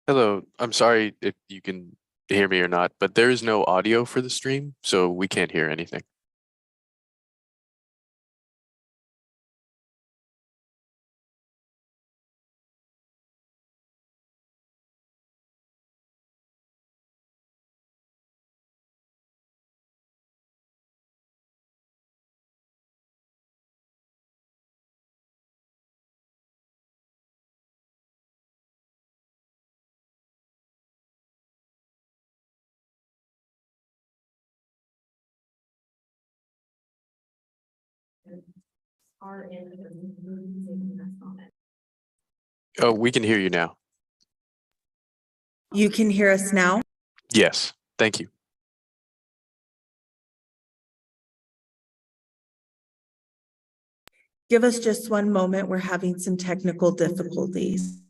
Hello, I'm sorry if you can hear me or not, but there is no audio for the stream, so we can't hear anything. Oh, we can hear you now. You can hear us now? Yes, thank you. Give us just one moment. We're having some technical difficulties.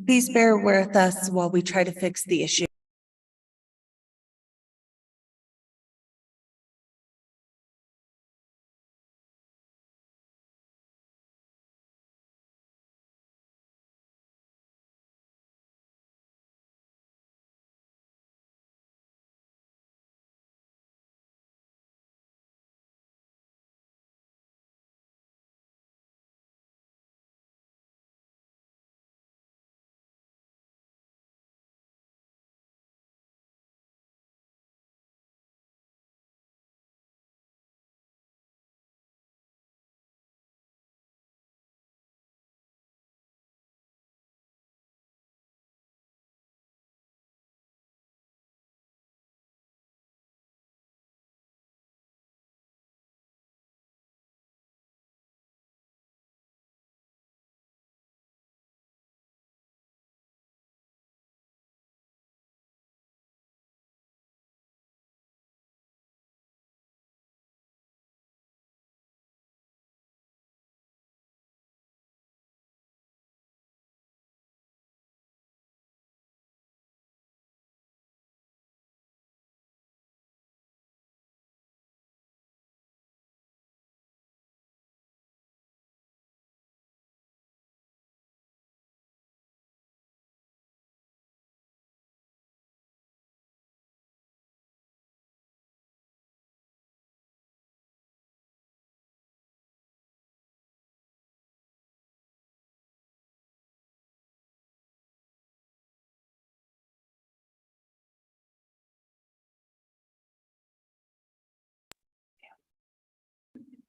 Please bear with us while we try to fix the issue.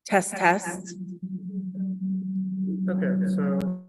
Test, test. Okay, so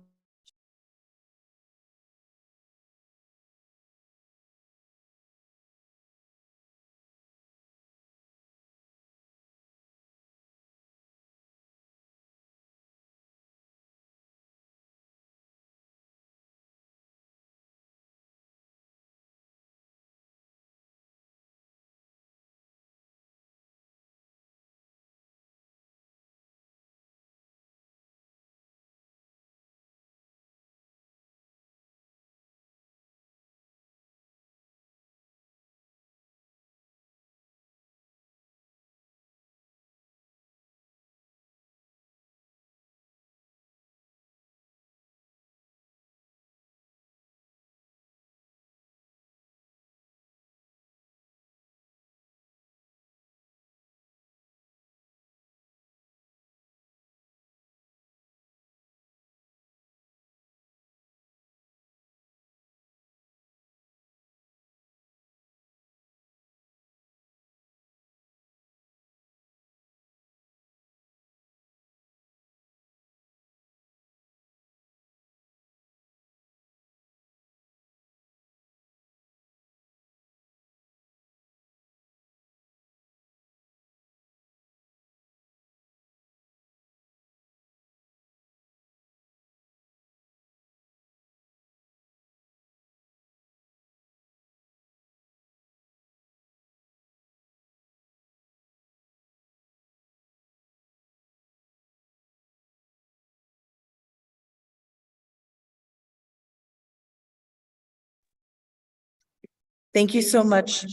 Thank you so much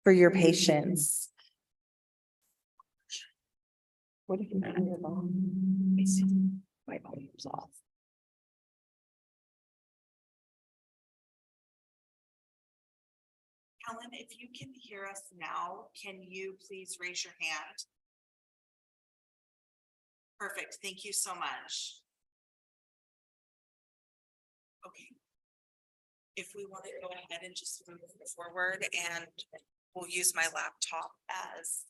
for your patience. What if you turn your volume? My volume's off. Helen, if you can hear us now, can you please raise your hand? Perfect, thank you so much. Okay. If we want to go ahead and just move forward, and we'll use my laptop as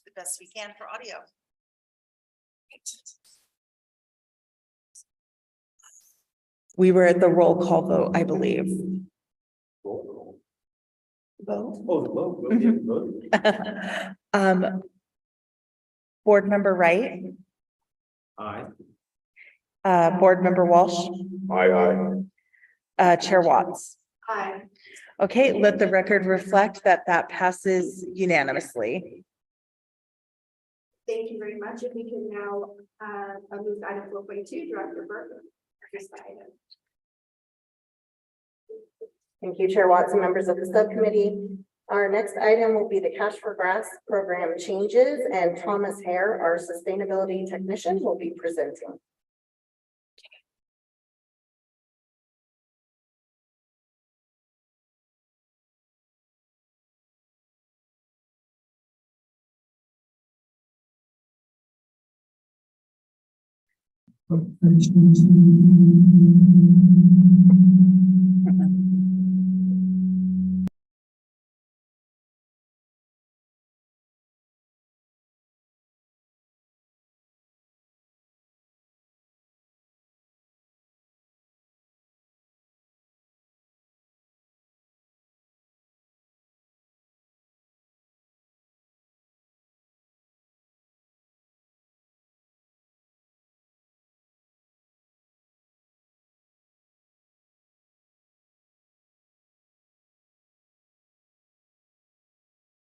the best we can for audio. We were at the roll call vote, I believe. Vote? Oh, the vote, yeah, vote. Board Member Wright, Aye. Board Member Walsh, Aye. Chair Watts. Hi. Okay, let the record reflect that that passes unanimously. Thank you very much. If we can now move to item 4.2, Director Burke. First item. Thank you, Chair Watts and members of the subcommittee. Our next item will be the Cash for Grass program changes, and Thomas Hare, our sustainability technician, will be presenting.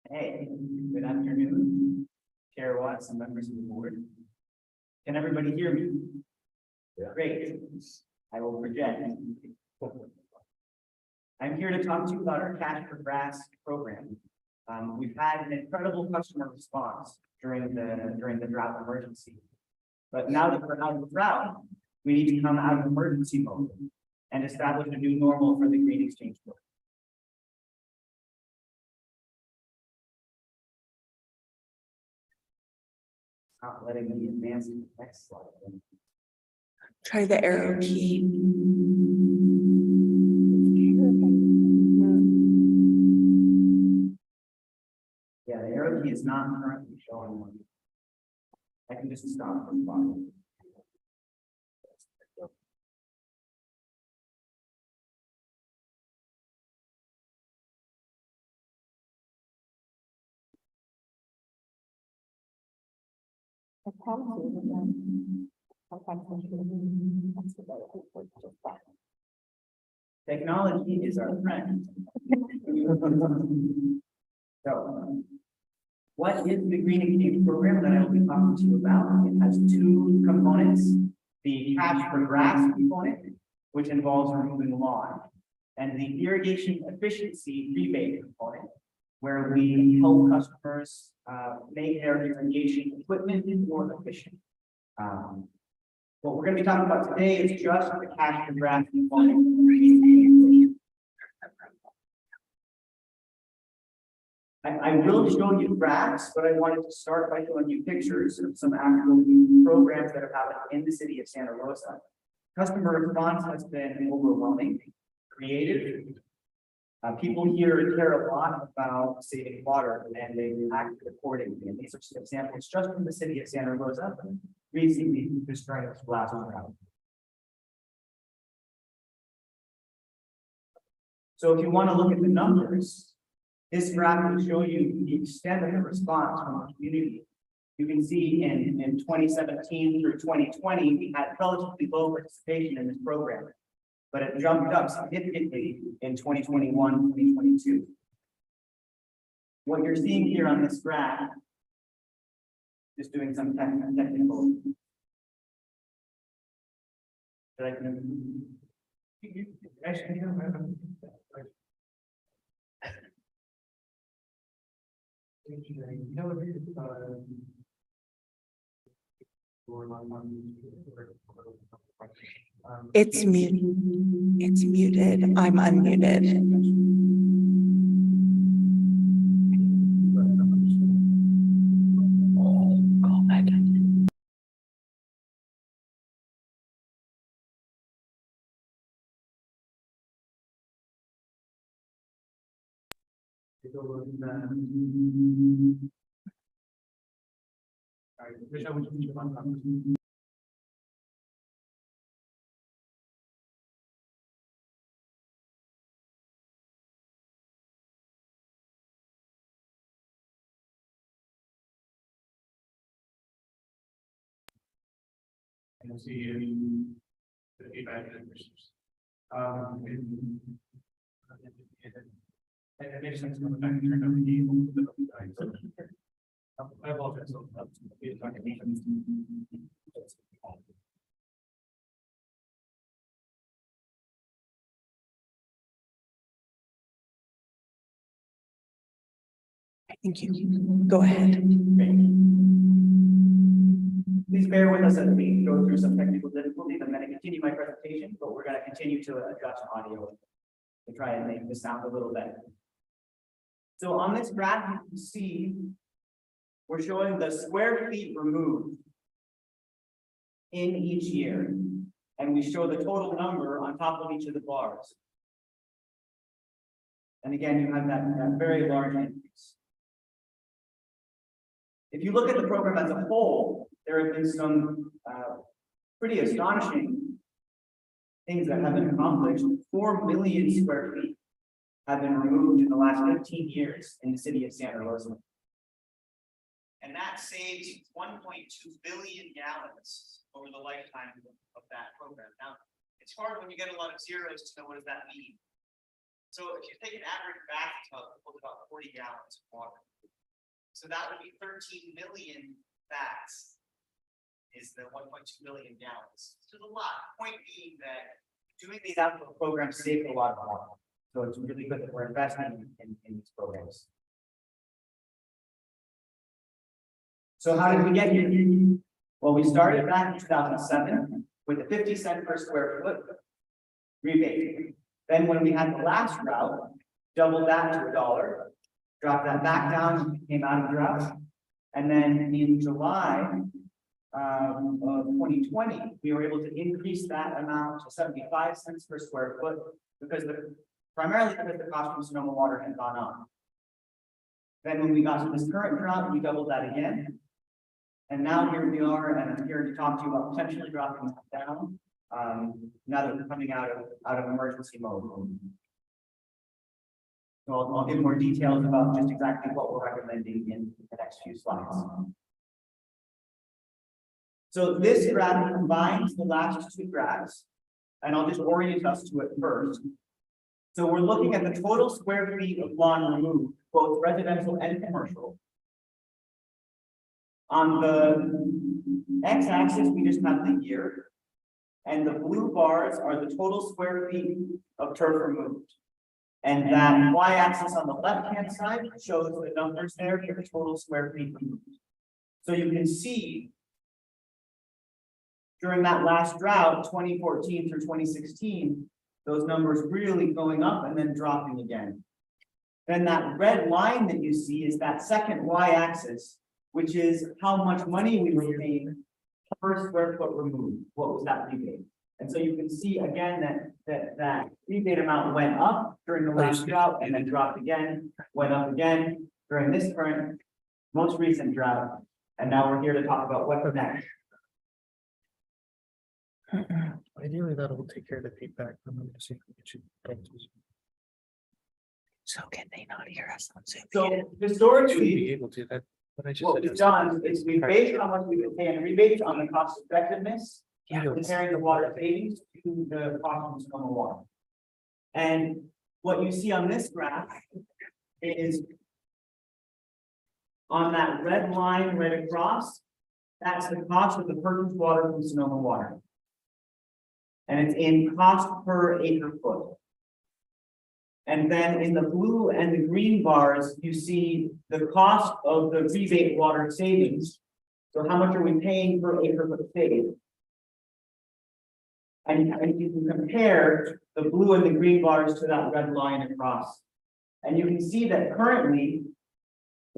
Hey, good afternoon, Chair Watts and members of the board. Can everybody hear me? Yeah. Great. I will project. I'm here to talk to you about our Cash for Grass program. We've had an incredible customer response during the drought emergency. But now that we're out of the drought, we need to come out of emergency mode and establish a new normal for the green exchange program. Not letting me advance to the next slide. Try the arrow key. Yeah, the arrow key is not currently showing one. I can just stop from bottom. Technology is our friend. So, what is the Green Exchange program that I will be talking to you about? It has two components: the Cash for Grass component, which involves removing lawn, and the irrigation efficiency rebate component, where we help customers make their irrigation equipment more efficient. What we're going to be talking about today is just the Cash for Grass component. I will show you graphs, but I wanted to start by showing you pictures of some actual programs that are happening in the city of Santa Rosa. Customer response has been overwhelming, creative. People here care a lot about saving water, and they act accordingly. And these are some examples just from the city of Santa Rosa recently just during this last round. So if you want to look at the numbers, this graph will show you the extent of the response from the community. You can see in 2017 through 2020, we had relatively low participation in this program, but it jumped up significantly in 2021, 2022. What you're seeing here on this graph, just doing some technical. It's muted. It's muted. I'm unmuted. Oh, God. And we'll see you. The feedback and issues. And it makes sense when the fact turned out to be. I apologize. Thank you. Go ahead. Please bear with us as we go through some technical difficulties. I'm going to continue my presentation, but we're going to continue to adjust audio to try and make this sound a little better. So on this graph, you can see we're showing the square feet removed in each year, and we show the total number on top of each of the bars. And again, you have that very large increase. If you look at the program as a whole, there have been some pretty astonishing things that have been accomplished. 4 million square feet have been removed in the last 15 years in the city of Santa Rosa. And that saves 1.2 billion gallons over the lifetime of that program. Now, it's hard when you get a lot of zeros to know what does that mean. So if you take an average bathtub, it holds about 40 gallons of water. So that would be 13 million baths is the 1.2 billion gallons. So it's a lot. Point being that doing these outdoor programs saves a lot of water. So it's really good that we're investing in these programs. So how did we get here? Well, we started back in 2007 with a 50 cents per square foot rebate. Then when we had the last drought, doubled that to $1, dropped that back down, came out of drought. And then in July of 2020, we were able to increase that amount to 75 cents per square foot because primarily because the cost of Sonoma water had gone up. Then when we got to this current drought, we doubled that again. And now here we are, and I'm here to talk to you about potentially dropping that down. Now that we're coming out of emergency mode. So I'll give more details about just exactly what we're recommending in the next few slides. So this graph combines the last two graphs, and I'll just orient us to it first. So we're looking at the total square feet of lawn removed, both residential and commercial. On the x-axis, we just have the year, and the blue bars are the total square feet of turf removed. And that y-axis on the left-hand side shows the numbers there for the total square feet removed. So you can see during that last drought, 2014 through 2016, those numbers really going up and then dropping again. Then that red line that you see is that second y-axis, which is how much money we were paying per square foot removed. What was that rebate? And so you can see again that rebate amount went up during the last drought and then dropped again, went up again during this current most recent drought. And now we're here to talk about what's next. Ideally, that'll take care of the feedback. I'm going to see if we can get you. So can they not hear us on Zoom? So Should historically, be able to that. But I just what said we've it's- done is we've based how much we can pay and rebated on the cost effectiveness, Yeah. comparing the water savings to the cost of Sonoma water. And what you see on this graph is on that red line right across, that's the cost of the purchased water from Sonoma water. And it's in cost per acre foot. And then in the blue and the green bars, you see the cost of the rebate water savings. So how much are we paying per acre foot saved? And you can compare the blue and the green bars to that red line across. And you can see that currently,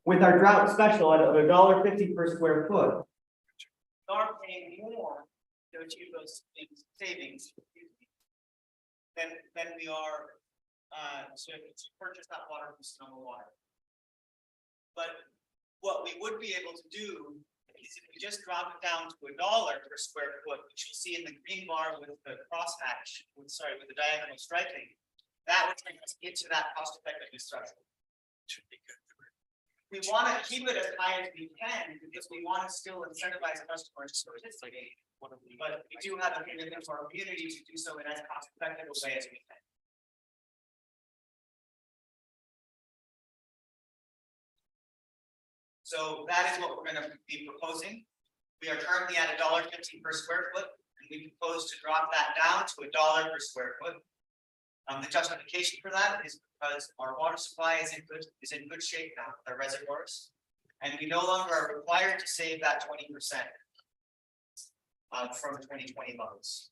with our drought special at $1.50 per square foot, we are paying more to achieve those savings than we are to purchase that water from Sonoma Water. But what we would be able to do is if we just drop it down to $1 per square foot, which you'll see in the green bar with the crosshatch, with the diagonal striping, that would take us into that cost effectiveness threshold. We want to keep it as high as we can because we want to still incentivize customers to participate. But we do have a commitment to our community to do so in as cost effective a way as we can. So that is what we're going to be proposing. We are currently at $1.50 per square foot, and we propose to drop that down to $1 per square foot. The justification for that is because our water supply is in good shape now with our reservoirs, and we no longer are required to save that 20% from 2020 levels.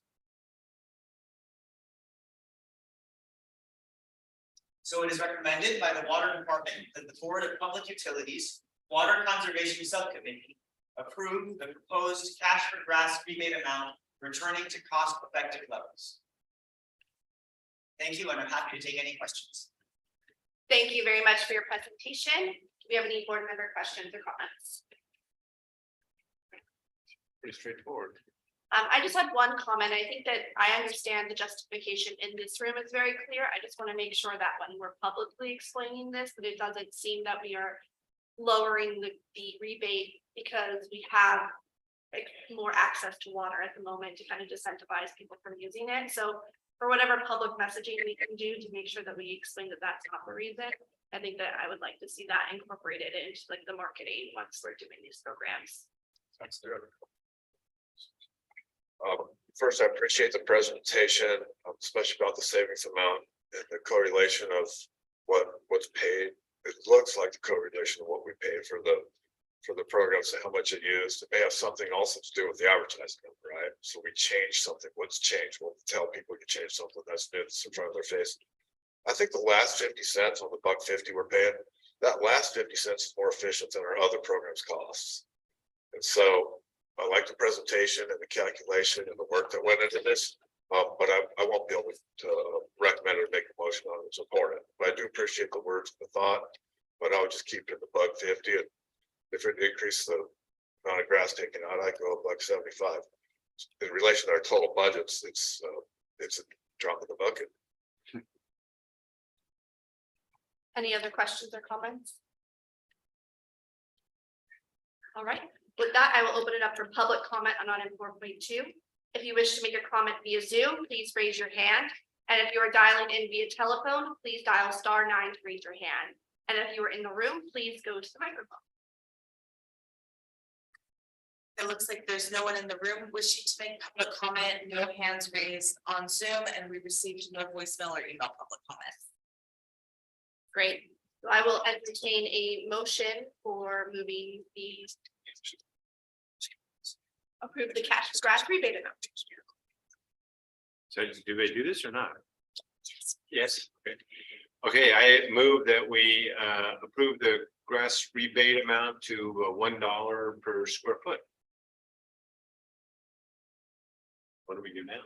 So it is recommended by the Water Department that the Board of Public Utilities Water Conservation Subcommittee approve the proposed cash for grass rebate amount returning to cost-effective levels. Thank you, and I'm happy to take any questions. Thank you very much for your presentation. Do we have any board member questions or comments? Pretty straightforward. I just had one comment. I think that I understand the justification in this room is very clear. I just want to make sure that when we're publicly explaining this, that it doesn't seem that we are lowering the rebate because we have like more access to water at the moment to kind of disincentivize people from using it. So for whatever public messaging we can do to make sure that we explain that that's not the reason, I think that I would like to see that incorporated into like the marketing once we're doing these programs. That's good. First, I appreciate the presentation, especially about the savings amount and the correlation of what's paid. It looks like the correlation of what we pay for the programs and how much it used. It may have something also to do with the advertising, right? So we change something. What's changed? We'll tell people we can change something that's new that's in front of their face. I think the last 50 cents on the $1.50 we're paying, that last 50 cents is more efficient than our other programs costs. And so I like the presentation and the calculation and the work that went into this, but I won't be able to recommend or make a motion on it, support it. But I do appreciate the words and the thought, but I would just keep it at the $1.50. And if it increases the amount of grass taken out, I go $1.75. In relation to our total budgets, it's a drop in the bucket. Any other questions or comments? All right, with that, I will open it up for public comment on item 4.2. If you wish to make a comment via Zoom, please raise your hand. And if you are dialing in via telephone, please dial *9 to raise your hand. And if you are in the room, please go to the microphone. It looks like there's no one in the room wishing to make public comment, no hands raised on Zoom, and we received no voicemail or email public comments. Great. So I will entertain a motion for moving the approve the cash for grass rebate amount. So do they do this or not? Yes. Okay, I move that we approve the grass rebate amount to $1 per square foot. What do we do now?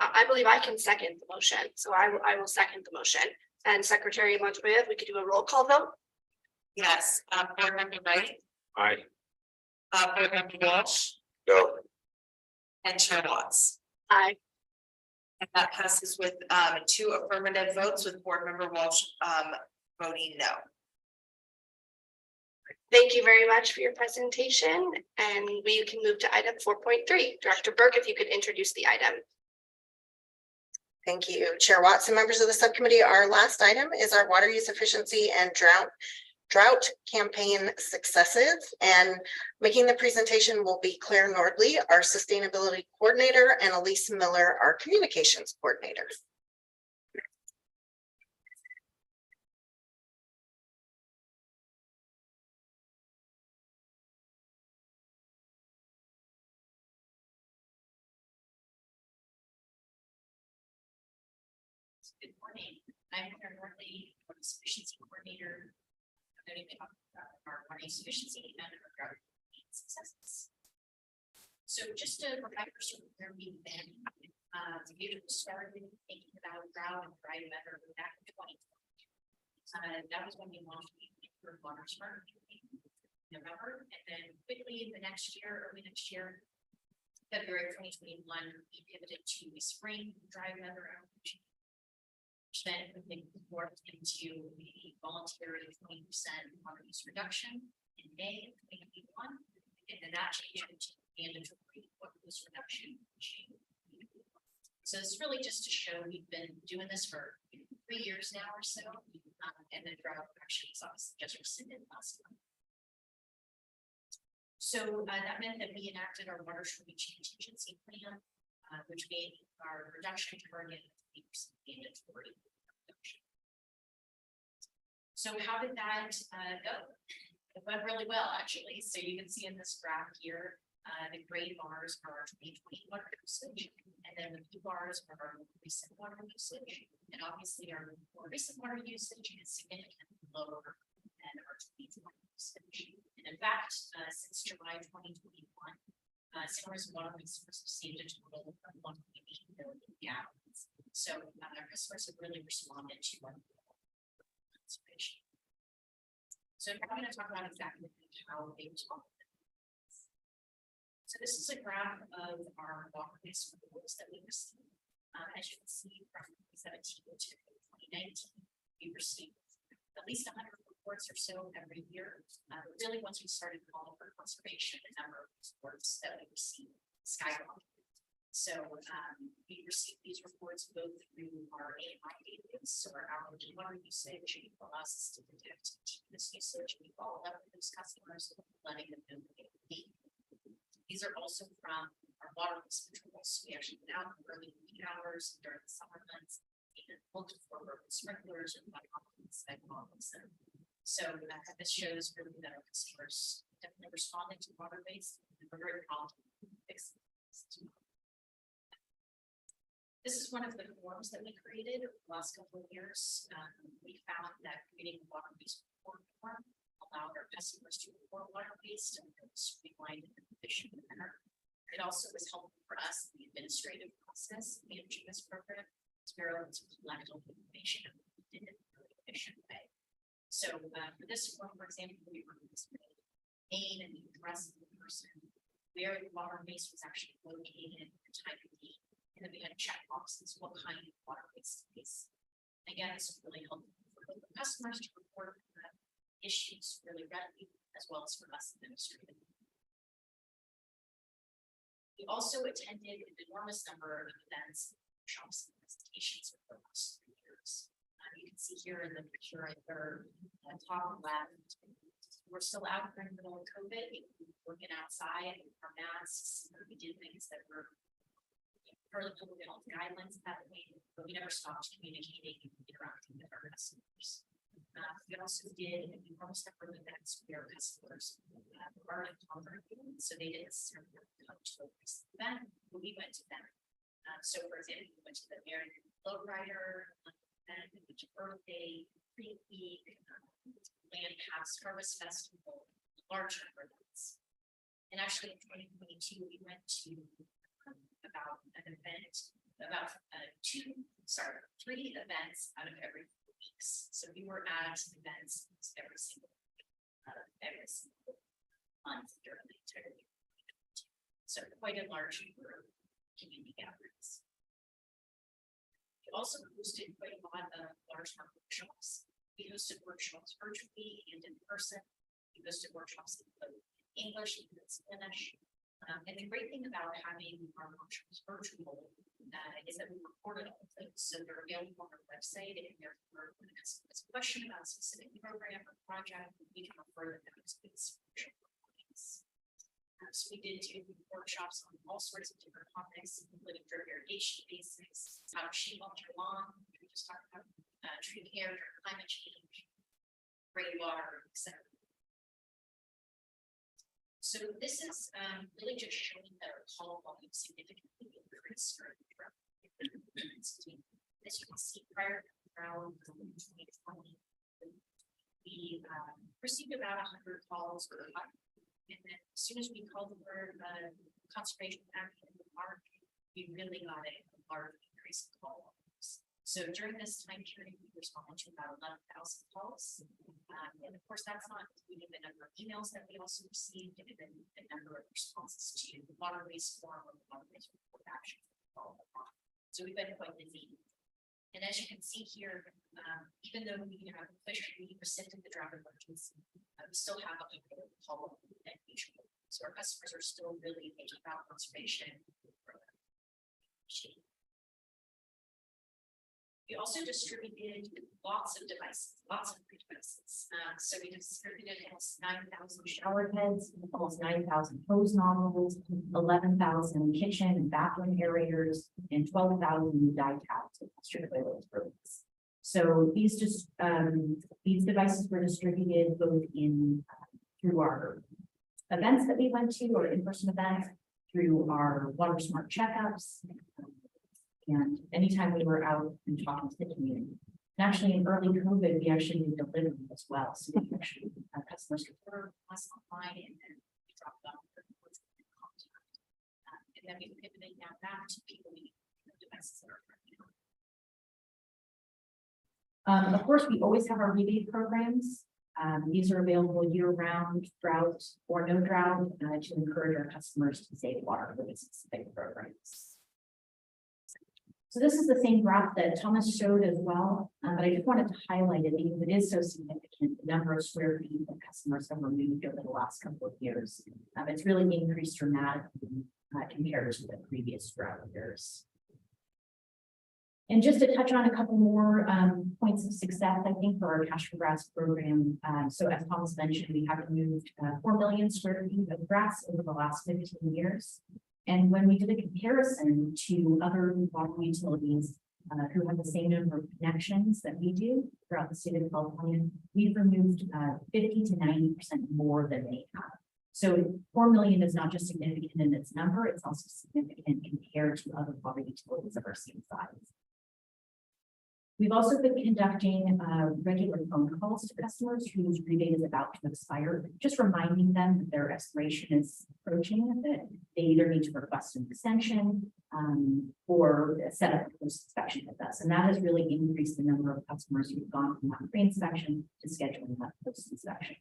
I believe I can second the motion, so I will second the motion. And Secretary Montoya, if we could do a roll call vote. Yes, Board Member Knight, Aye. Board Member Walsh, No, and Chair Watts. Aye. And that passes with 2 affirmative votes with Board Member Walsh voting no. Thank you very much for your presentation, and we can move to item 4.3. Director Burke, if you could introduce the item. Thank you, Chair Watts and members of the subcommittee. Our last item is our water use efficiency and drought drought campaign successes. And making the presentation will be Claire Nordley, our sustainability coordinator, and Elise Miller, our communications coordinator. Good morning. I'm Claire Nordley, Water Sufficiency Coordinator. I'm going to be talking about our water sufficiency and our drought successes. So just a reminder of where we've been. We started thinking about drought and dry weather back in 2020. That was when we launched the Water Smart in November, and then quickly the next year, early next year, February 2021, we pivoted to a spring dry weather outreach. Which then morphed into a voluntary 20% water use reduction in May of 2021, and then that changed to mandatory water use reduction. So it's really just to show we've been doing this for 3 years now or so, and the drought actually is obviously just rescinded last month. So that meant that we enacted our water shortage contingency plan, which made our reduction target 50% mandatory. So how did that go? It went really well, actually. So you can see in this graph here, the gray bars are our 2020 water usage, and then the blue bars are our recent water usage. And obviously, our more recent water usage is significantly lower than our 2020 usage. And in fact, since July 2021, Summer's water resources received a total of 1.8 billion gallons. So our customers have really responded to our conservation. So I'm going to talk about exactly how they respond. So this is a graph of our water-based reports that we received. As you can see, from 2017 to 2019, we received at least 100 reports or so every year. Really, once we started calling for conservation, the number of reports that we received skyrocketed. So we received these reports both through our AMI database, so our hourly water usage, allows us to predict this usage. We follow up with those customers, letting them know what they need. These are also from our water use controls. We actually went out in early peak hours during the summer months and looked for sprinklers and what options that models them. So this shows really that our customers definitely responded to water-based, and we're very prompt to fix this. This is one of the forms that we created over the last couple of years. We found that creating a water-based report form allowed our customers to report water-based in a streamlined and efficient manner. It also was helpful for us in the administrative process of managing this program, as we were able to collect all the information in a really efficient way. So for this form, for example, we were name and the address of the person, where the water-based was actually located, the type of need. And then we had check boxes, what kind of water waste is. Again, this is really helpful for both the customers to report issues really readily, as well as for us administratively. We also attended an enormous number of events, workshops, and presentations over the last 3 years. You can see here in the picture right there, top left, we're still out in the middle of COVID, working outside with our masks. We did things that were per the public health guidelines at that point, but we never stopped communicating and interacting with our customers. We also did an enormous number of events with our customers were in Congress, so they didn't necessarily come to this event, but we went to them. So for example, we went to the American Lowrider event, we went to Earth Day, Creek Week, Land Pass, Harvest Festival, large number of events. And actually in 2022, we went to about an event, about 3 events out of every 4 weeks. So we were at events every single month during the entire year. So quite a large number of community gatherings. We also hosted quite a lot of large workshops. We hosted workshops virtually and in person. We hosted workshops in both English and Spanish. And the great thing about having our workshops virtual is that we recorded all of those, so they're available on our website, and therefore, when it's a question about a specific program or project, we can refer them to this. So we did do workshops on all sorts of different topics, including drip irrigation basics, how to sheet mulch your lawn, we just talked about tree care, climate change, rainwater, etc. So this is really just showing that our call volume significantly increased during the drought. As you can see, prior to the drought in 2020, we received about 100 calls per month. And then as soon as we called the word conservation action in March, we really got a large increase in call volumes. So during this time period, we responded to about 11,000 calls. And of course, that's not including the number of emails that we also received and then the number of responses to the waterways form or the waterways report action. So we've been quite busy. And as you can see here, even though we have officially rescinded the drought emergency, we still have a call and usual. So our customers are still really thinking about conservation. We also distributed lots of devices, lots of free devices. So we distributed almost 9,000 shower heads, almost 9,000 hose nozzles, 11,000 kitchen and bathroom aerators, and 12,000 dye tabs and toilet programs. So these devices were distributed both in through our events that we went to, or in-person events, through our water smart checkups. And anytime we were out and talking to the community. And actually in early COVID, we actually did delivery as well. So we actually our customers could order us online and then we dropped it off for contact. And then we pivoted now back to people needing devices that are of course, we always have our rebate programs. These are available year-round, drought or no drought, to encourage our customers to save water with specific programs. So this is the same graph that Thomas showed as well, but I just wanted to highlight it because it is so significant, the number of square feet that customers have removed over the last couple of years. It's really increased dramatically compared to the previous drought years. And just to touch on a couple more points of success, I think, for our Cash for Grass program. So as Thomas mentioned, we have removed 4 million square feet of grass over the last 15 years. And when we did a comparison to other water utilities who have the same number of connections that we do throughout the state of California, we've removed 50 to 90% more than they have. So 4 million is not just significant in its number, it's also significant compared to other water utilities of our same size. We've also been conducting regular phone calls to customers whose rebate is about to expire, just reminding them that their expiration is approaching, that they either need to request an extension or set up a post-inspection with us. And that has really increased the number of customers who've gone from that pre-inspection to scheduling that post-inspection.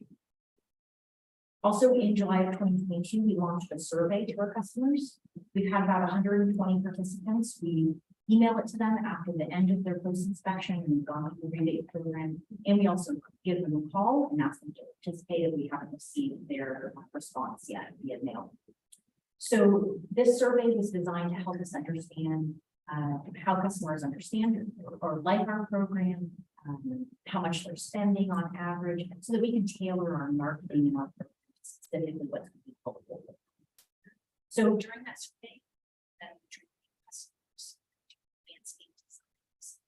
Also, in July of 2022, we launched a survey to our customers. We've had about 120 participants. We email it to them after the end of their post-inspection and we've gone through the rebate program. And we also give them a call and ask them to participate if we haven't received their response yet via mail. So this survey was designed to help us understand how customers understand or like our program, how much they're spending on average, so that we can tailor our marketing and our specifically what's going to be helpful. So during that survey, customers landscape designs,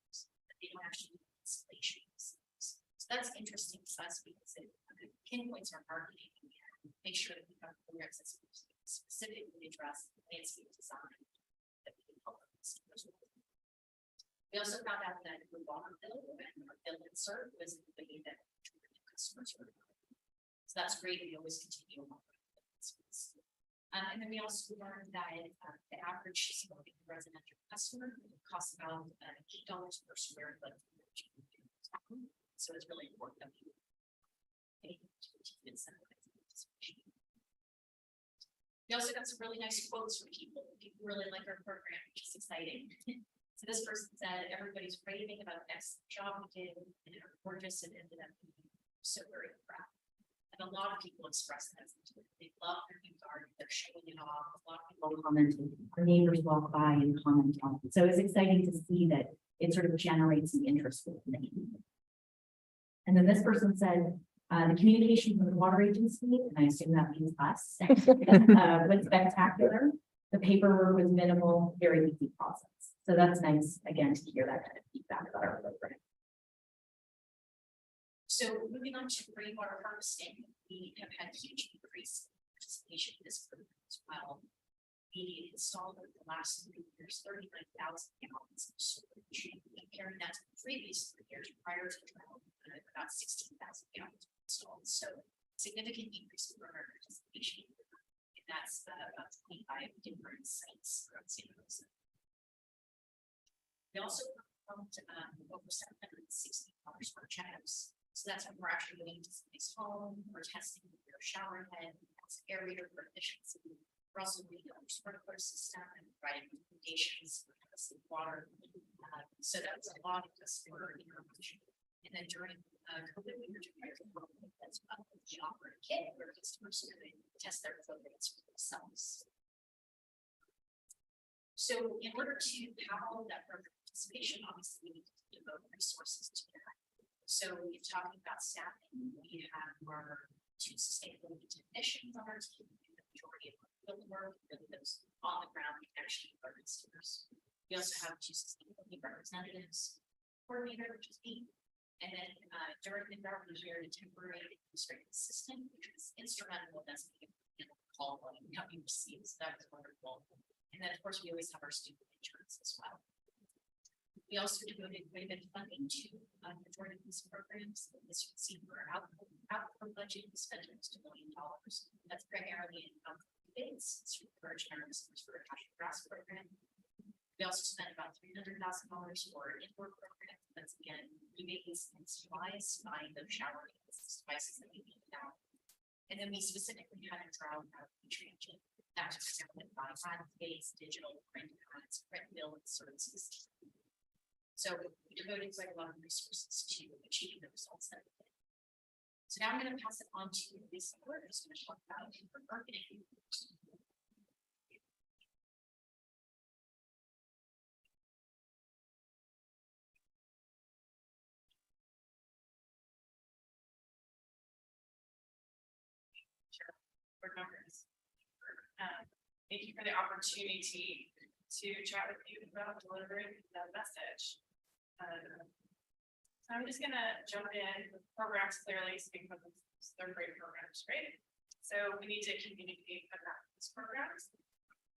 but they don't actually do installations. So that's interesting to us because it pinpoints our marketing and make sure that we have programs that specifically address landscape design that we can help our customers with. We also found out that the water bill and our bill insert was the way that customers were. So that's great. We always continue on. And then we also learned that the average residential customer costs about $8 per square foot. So it's really important that we pay attention. We also got some really nice quotes from people. People really like our program, which is exciting. So this person said, everybody's raving about the next job we did, and we're just ended up being so very proud. a lot of people express that. They love their new garden, they're showing it off, a lot of people comment, our neighbors walk by and comment on it. So it's exciting to see that it sort of generates the interest within the community. And then this person said, the communication from the water agency, and I assume that means us, was spectacular. The paperwork was minimal, very easy process. So that's nice, again, to hear that kind of feedback about our program. So moving on to rainwater harvesting, we have had huge increase in participation in this program as well. We installed over the last 3 years, 39,000 gallons of storage, comparing that to the previous 3 years prior to drought, about 16,000 gallons installed. So significant increase in burner participation. And that's about 25 different sites throughout San Rosa. We also pumped over 760 water smart checkups. So that's when we're actually going to somebody's home, we're testing their shower head, that's aerator for efficiency. We're also doing our sprinkler system and providing recommendations for how to save water. So that was a lot of customer information. And then during COVID, we were doing that's well. We offered a kit where customers could test their flow rates for themselves. So in order to have all of that program participation, obviously we need to devote resources to that. So we're talking about staffing. We have our 2 sustainability technicians on our team, the majority of our field work, those on the ground actually our customers. We also have 2 sustainability representatives, coordinator, which is me, and then during the drought we hired a temporary administrative assistant, which was instrumental in us being able to call when we received. So that was wonderful. And then of course we always have our student insurance as well. We also devoted quite a bit of funding to majority of these programs. As you can see, for our output budget, we spent almost $1 million. That's primarily in bids to encourage our listeners for a cash grass program. We also spent about $300,000 for an indoor program. That's again, we make these supplies, buying those shower devices that we need now. And then we specifically had a drought outreach region that was presented by file-based digital print ads, print bill services. So we devoted quite a lot of resources to achieving the results that we did. So now I'm going to pass it on to Lisa. We're just going to talk about marketing. Sure. Board members. Thank you for the opportunity to chat with you about delivering the message. So I'm just gonna jump in with programs clearly speaking of third grade programs, right? So we need to communicate about these programs.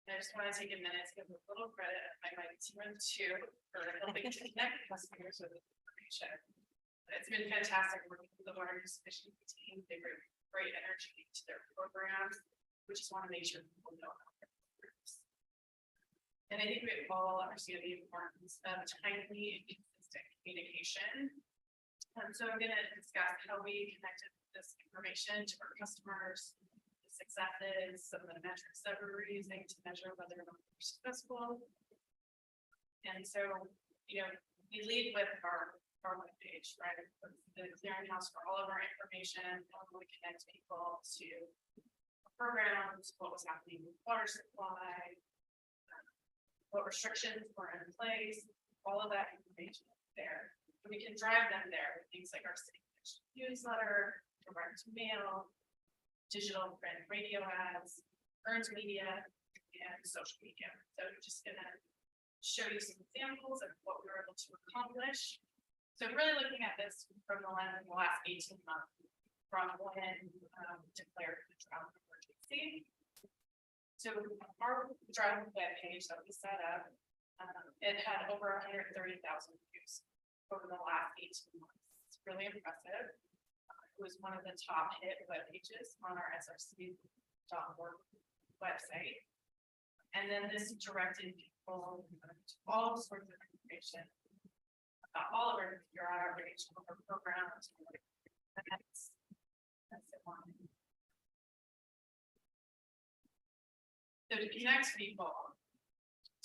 And I just want to take a minute to give a little credit. I might team too for helping to connect customers with information. It's been fantastic working with the water distribution team. They bring great energy to their programs. We just want to make sure people know about their programs. And I think we all understand the importance of timely and consistent communication. So I'm going to discuss how we connected this information to our customers, the successes, some of the metrics that we're using to measure whether or not we're successful. And so, you know, we lead with our webpage, right? The clearinghouse for all of our information, how we connect people to programs, what was happening with water supply, what restrictions were in place, all of that information there. And we can drive them there with things like our city newsletter, direct mail, digital print radio ads, earned media, and social media. So I'm just gonna show you some examples of what we were able to accomplish. So really looking at this from the lens of the last 18 months from when declared the drought emergency. So our drought webpage that we set up, it had over 130,000 views over the last 18 months. It's really impressive. It was one of the top hit web pages on our src.org website. And then this directed people to all sorts of information about all of our outreach, all of our programs. That's it one. So to connect people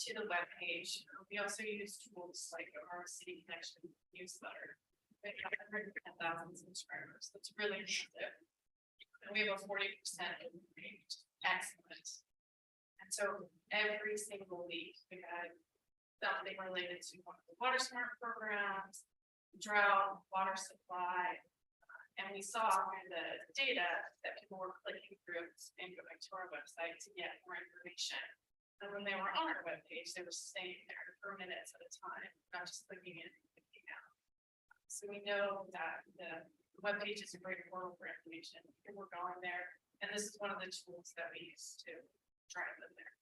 to the web page, we also use tools like our City Connection newsletter. We have 110,000 subscribers. That's really impressive. And we have a 40% rate, excellent. And so every single week we had something related to one of the water smart programs, drought, water supply. And we saw in the data that people were clicking through and going to our website to get more information. And when they were on our webpage, they were staying there for minutes at a time, not just clicking in and clicking out. So we know that the webpage is a great portal for information. People were going there, and this is one of the tools that we use to drive them there.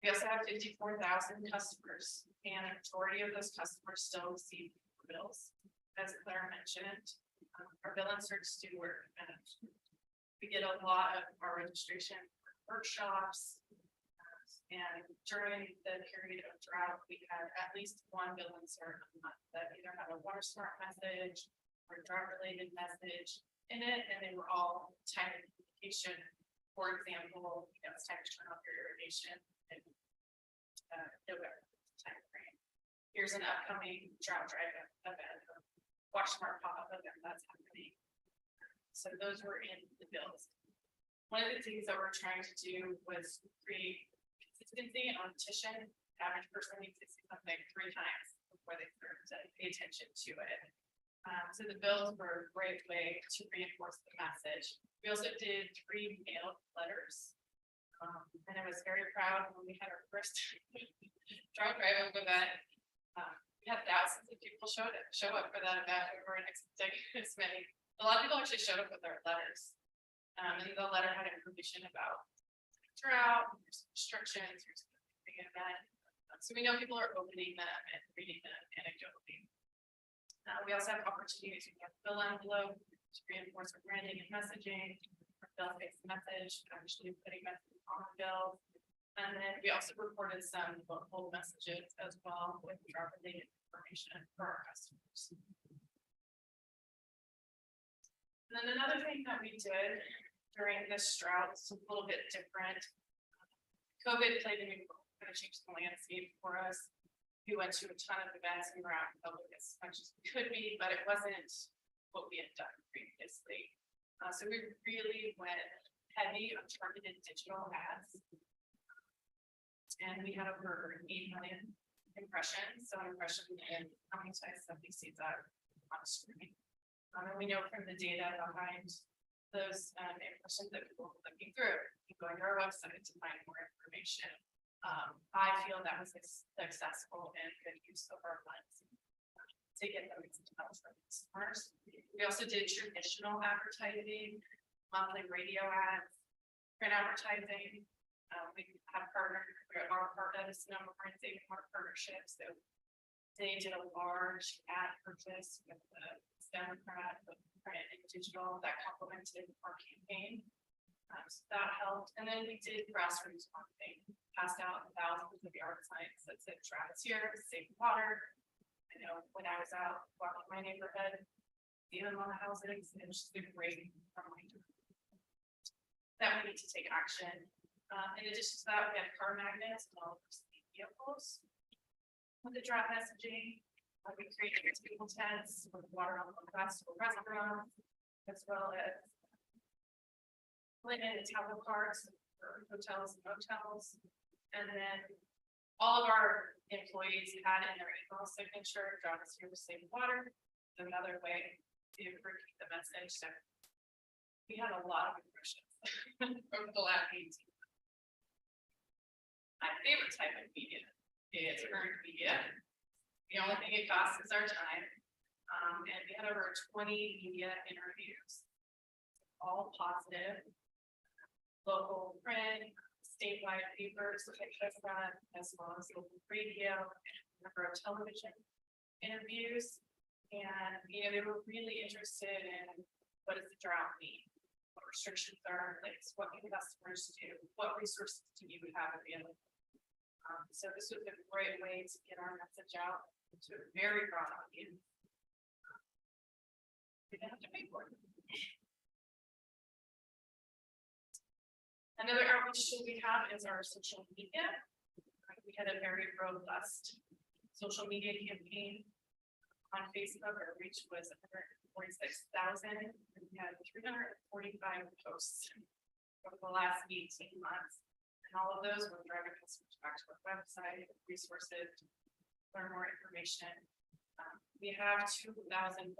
We also have 54,000 customers, and a majority of those customers still receive bills. As Claire mentioned, our bill insert steward, and we get a lot of our registration workshops. And during the period of drought, we had at least one bill insert a month that either had a water smart message or drought related message in it, and they were all timed communication. For example, it's time to turn off your irrigation in November timeframe. Here's an upcoming drought drive event, water smart pop-up event that's happening. So those were in the bills. One of the things that we're trying to do was create consistency and repetition. Average person needs to see something 3 times before they start to pay attention to it. So the bills were a great way to reinforce the message. We also did 3 mailed letters. And I was very proud when we had our first drought drive event. We had thousands of people show up for that event. We weren't expecting this many. A lot of people actually showed up with their letters. And the letter had information about drought, restrictions, big event. So we know people are opening them and reading them anecdotally. We also have opportunities to get bill envelope to reinforce our branding and messaging, our bill-based message, actually putting messages on the bill. And then we also recorded some local messages as well with drought-related information for our customers. And then another thing that we did during this drought is a little bit different. COVID played a new role, kind of changed the landscape for us. We went to a ton of events and we were out in public as much as we could be, but it wasn't what we had done previously. So we really went heavy on targeted digital ads. And we had over 8 million impressions. So an impression in how many times somebody sees that on screen. And we know from the data behind those impressions that people are looking through, going to our website to find more information. I feel that was successful and good use of our funds to get them to customers. We also did traditional advertising, monthly radio ads, print advertising. We have partnered with our partners, number of partnerships. So they did a large ad purchase with the Democrat, the print and digital that complemented our campaign. So that helped. And then we did grassroots marketing, passed out thousands of yard signs that said droughts here, save water. I know when I was out walking my neighborhood, even on the houses, it was just a great reminder that we need to take action. In addition to that, we had car magnets and all of the vehicles with the drought messaging. We created table tents with water on the festival restaurants, as well as linen and towel carts for hotels and motels. And then all of our employees had in their email signature, drought is here to save water. Another way to repeat the message. So we had a lot of impressions over the last 18 months. My favorite type of media is earned media. The only thing it costs is our time. And we had over 20 media interviews, all positive, local print, statewide papers, as well as local radio, and a number of television interviews. And they were really interested in what does the drought mean, what restrictions are in place, what can customers do, what resources do you have available. So this was a great way to get our message out to a very broad audience. We didn't have to pay for it. Another outreach tool we have is our social media. We had a very robust social media campaign On Facebook, our reach was 146,000. We had 345 posts over the last 18 months. And all of those were driving customers back to our website, resources, learn more information. We have 2,466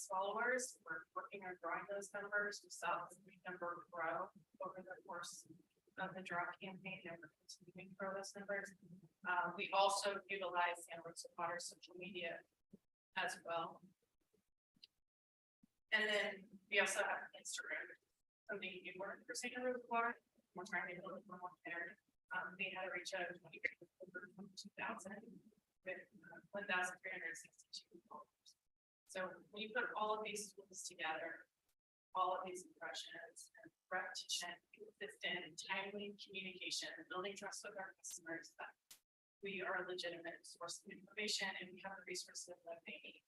followers. We're working on growing those numbers. We saw the number grow over the course of the draw campaign, and we're continuing to grow those numbers. We also utilize Santa Rosa Water social media as well. And then we also have Instagram, something new work for Santa Rosa Water. We're trying to build more there. They had a reach out of 2,000 with 1,362 followers. So when you put all of these tools together, all of these impressions and repetition, consistent, timely communication, building trust with our customers, that we are a legitimate source of information and we have the resources that they need.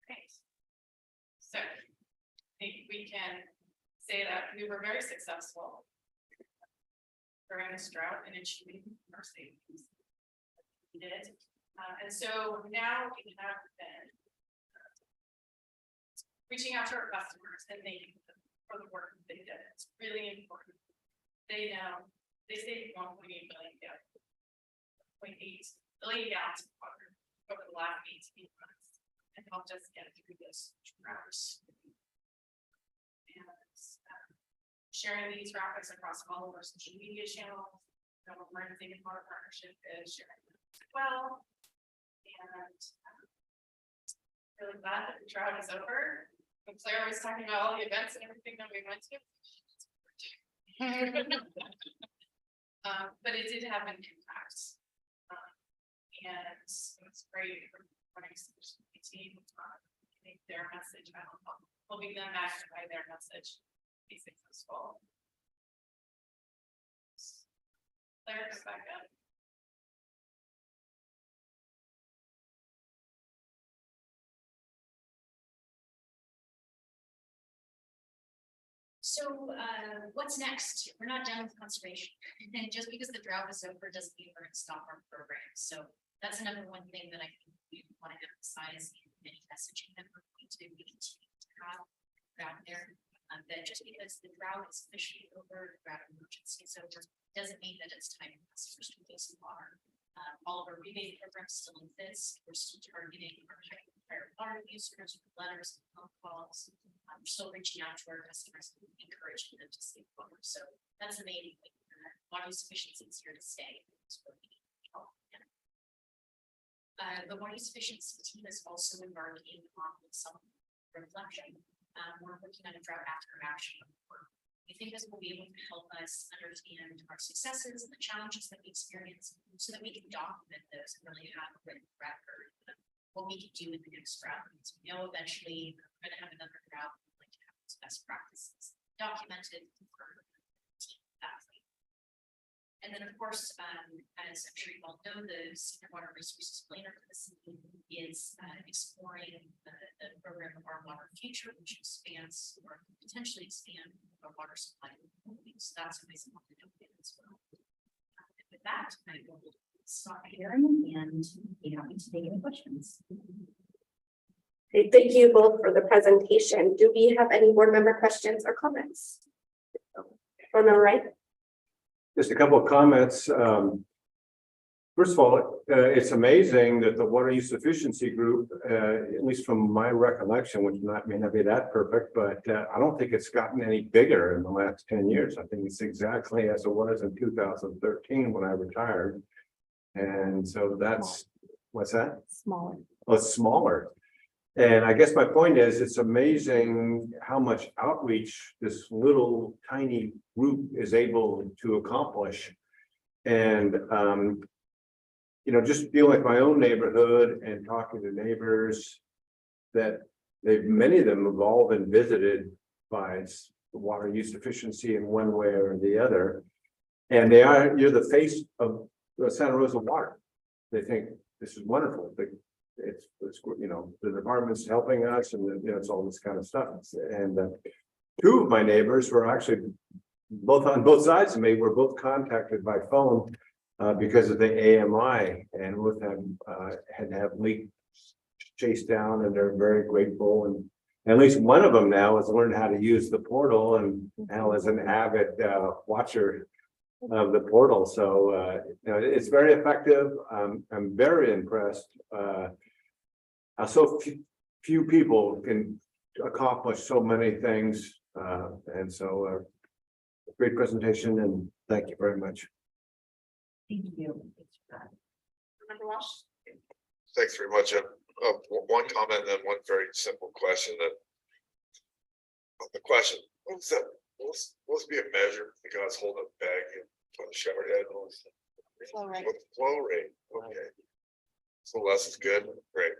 Okay. So I think we can say that we were very successful during this drought and achieving our savings. We did. And so now we have been reaching out to our customers and thanking them for the work that they did. It's really important. They know they saved 1.8 billion gallons, 0.8 billion gallons of water over the last 18 months and helped us get through this drought. And sharing these graphics across all of our social media channels. We're in thinking about our partnership is sharing them as well. And really glad that the drought is over. And Claire was talking about all the events and everything that we went to. But it did have an impact. And it's great for running the team. I think their message, helping them magnify their message, be successful. Claire, back up. So what's next? We're not done with conservation. And just because the drought is over doesn't mean we're going to stop our program. So that's another one thing that I think we want to emphasize in any messaging that we're going to be continuing to have out there. That just because the drought is officially over, the drought emergency is over, doesn't mean that it's time for customers to get some water. All of our rebate programs still exist. We're still targeting our higher water users with letters and phone calls. We're still reaching out to our customers and encouraging them to save water. So that's the main thing. Water sufficiency is here to stay. The water sufficiency team is also embarking on some reflection. We're looking at a drought after action report. We think this will be able to help us understand our successes and the challenges that we experience so that we can document those and really have a written record of what we can do in the next drought. So we know eventually we're going to have another drought. We'd like to have those best practices documented for team athlete. And then, of course, as I'm sure you all know, the Senior Water Resources Planner for the city is exploring the program of Our Water Future, which expands or potentially expand our water supply. So that's always something to do as well. And with that, I will stop here and be happy to take any questions. Okay, thank you both for the presentation. Do we have any board member questions or comments? On the right. Just a couple of comments. First of all, it's amazing that the water use efficiency group, at least from my recollection, which may not be that perfect, but I don't think it's gotten any bigger in the last 10 years. I think it's exactly as it was in 2013 when I retired. And so that's, what's that? Smaller. Oh, it's smaller. And I guess my point is, it's amazing how much outreach this little tiny group is able to accomplish. And, just dealing with my own neighborhood and talking to neighbors that many of them have all been visited by water use efficiency in one way or the other. And you're the face of the Santa Rosa water. They think this is wonderful. It's the department's helping us and it's all this kind of stuff. And two of my neighbors were actually both on both sides of me were both contacted by phone because of the AMI, and with them had to have leak chased down, and they're very grateful. And at least one of them now has learned how to use the portal, and now is an avid watcher of the portal. So you know, it's very effective. I'm very impressed. So few people can accomplish so many things, and so great presentation, and thank you very much. Thank you. Member Walsh? Thanks very much. One comment and then one very simple question that. The question, what's that? What's be a measure? The guy's holding a bag and put a shower head on. Flow rate. Flow rate, okay. So less is good, great.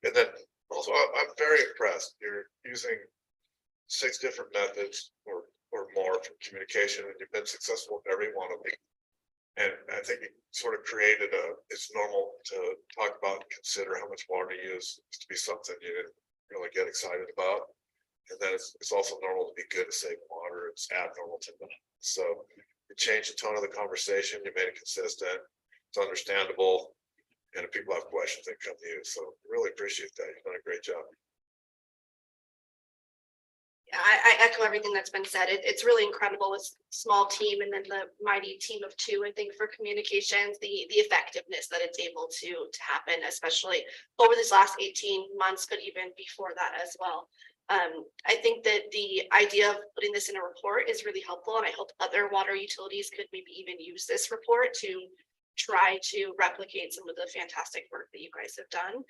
And then also, I'm very impressed. You're using 6 different methods or more for communication, and you've been successful with every one of them. And I think it sort of created it's normal to talk about and consider how much water you use to be something you didn't really get excited about. And then it's also normal to be good at saving water. It's abnormal to not. So you changed the tone of the conversation, you made it consistent, it's understandable. And if people have questions, they come to you. So really appreciate that. You've done a great job. Yeah, I echo everything that's been said. It's really incredible with small team and then the mighty team of 2, I think, for communications, the effectiveness that it's able to happen, especially over this last 18 months, but even before that as well. I think that the idea of putting this in a report is really helpful, and I hope other water utilities could maybe even use this report to try to replicate some of the fantastic work that you guys have done.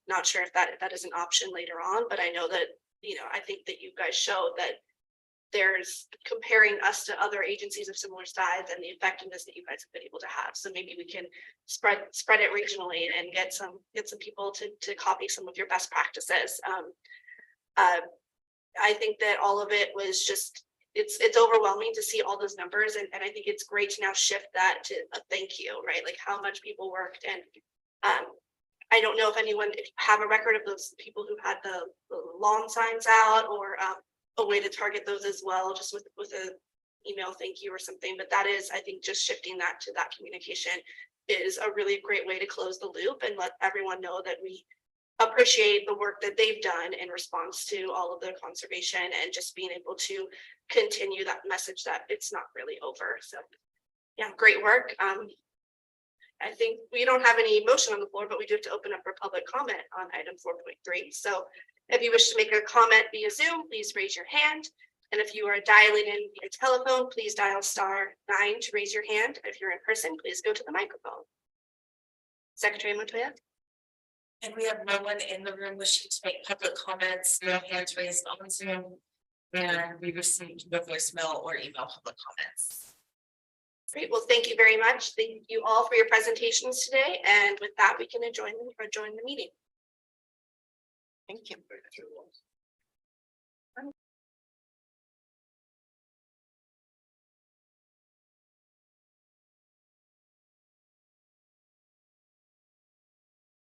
Not sure if that is an option later on, but I know that, you know, I think that you guys showed that there's comparing us to other agencies of similar size and the effectiveness that you guys have been able to have. So maybe we can spread it regionally and get some people to copy some of your best practices. I think that all of it was just, it's overwhelming to see all those numbers, and I think it's great to now shift that to a thank you, right? Like how much people worked. And I don't know if you have a record of those people who had the lawn signs out, or a way to target those as well, just with a email thank you or something. But that is, I think, just shifting that to that communication is a really great way to close the loop and let everyone know that we appreciate the work that they've done in response to all of the conservation, and just being able to continue that message that it's not really over. So yeah, great work. I think we don't have any motion on the floor, but we do have to open up for public comment on item 4.3. So if you wish to make a comment via Zoom, please raise your hand. And if you are dialing in via telephone, please dial *9 to raise your hand. If you're in person, please go to the microphone. Secretary Montoya. And we have no one in the room wishing to make public comments, no hands raised on Zoom. And we received no voicemail or email public comments. Great, well, thank you very much. Thank you all for your presentations today. And with that, we can join the meeting. Thank you.